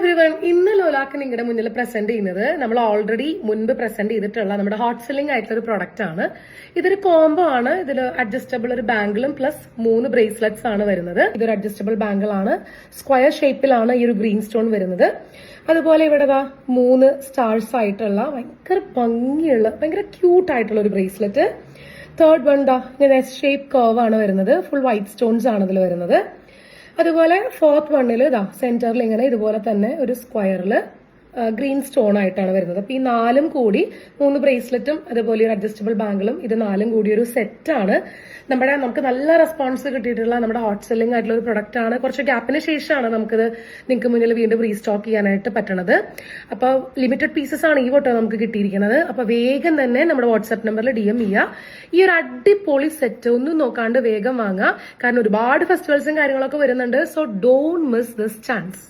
Everyone, ഇന്ന് ലോലാക്ക് നിങ്ങളുടെ മുന്നിൽ പ്രസന്റ് ചെയ്യുന്നത് നമ്മൾ ഓൾറെഡി മുൻപ് പ്രസന്റ് ചെയ്തിട്ടുള്ള നമ്മുടെ ഹോട്ട് സെല്ലിംഗ് ആയിട്ടുള്ള ഒരു പ്രൊഡക്റ്റ് ആണ്. ഇതൊരു കോംബോ ആണ്. ഇതിൽ അഡ്ജസ്റ്റബിൾ ഒരു ബാംഗിളും പ്ലസ് 3 ബ്രേസ്ലെറ്റ്സ് ആണ് വരുന്നത്. ഇതൊരു അഡ്ജസ്റ്റബിൾ ബാംഗിൾ ആണ്. സ്ക്വയർ ഷേപ്പിലാണ് ഈ ഒരു ഗ്രീൻ സ്റ്റോൺ വരുന്നത്. അതുപോലെ ഇവിടെ 3 സ്റ്റാർസ് ആയിട്ടുള്ള ഭയങ്കര ഭംഗിയുള്ള ഭയങ്കര ക്യൂട്ട് ആയിട്ടുള്ള ഒരു ബ്രേസ്ലെറ്റ്. തേർഡ് വൺ ഇങ്ങനെ എസ് ഷേപ്പ് കർവ് ആണ് വരുന്നത്. ഫുൾ വൈറ്റ് സ്റ്റോൺസ് ആണ് ഇതിൽ വരുന്നത്. അതുപോലെ ഫോർത്ത് വണ്ണിൽ സെന്ററിൽ ഇങ്ങനെ ഇതുപോലെ തന്നെ ഒരു സ്ക്വയറിൽ ഗ്രീൻ സ്റ്റോൺ ആയിട്ടാണ് വരുന്നത്. അപ്പൊ ഈ 4 കൂടി 3 ബ്രേസ്ലെറ്റും അതുപോലെ ഒരു അഡ്ജസ്റ്റബിൾ ബാംഗിളും ഇത് 4 കൂടി ഒരു സെറ്റാണ്. നമുക്ക് നല്ല റെസ്പോൺസ് കിട്ടിയിട്ടുള്ള നമ്മുടെ ഹോട്ട് സെല്ലിംഗ് ആയിട്ടുള്ള ഒരു പ്രൊഡക്റ്റ് ആണ്. കുറച്ച് ഗ്യാപ്പിന് ശേഷമാണ് നമുക്കിത് നിങ്ങൾക്ക് മുന്നിൽ വീണ്ടും റീസ്റ്റോക്ക് ചെയ്യാനായിട്ട് പറ്റണത്. അപ്പൊ ലിമിറ്റഡ് പീസസ് ആണ് ഈ വട്ടം നമുക്ക് കിട്ടിയിരിക്കുന്നത്. അപ്പൊ വേഗം തന്നെ നമ്മുടെ വാട്സ്ആപ്പ് നമ്പറിൽ DM ചെയ്യുക. ഈ ഒരു അടിപൊളി സെറ്റ് ഒന്നും നോക്കാണ്ട് വേഗം വാങ്ങുക. കാരണം ഒരുപാട് ഫെസ്റ്റിവൽസും കാര്യങ്ങളൊക്കെ വരുന്നുണ്ട്. So don't miss this chance.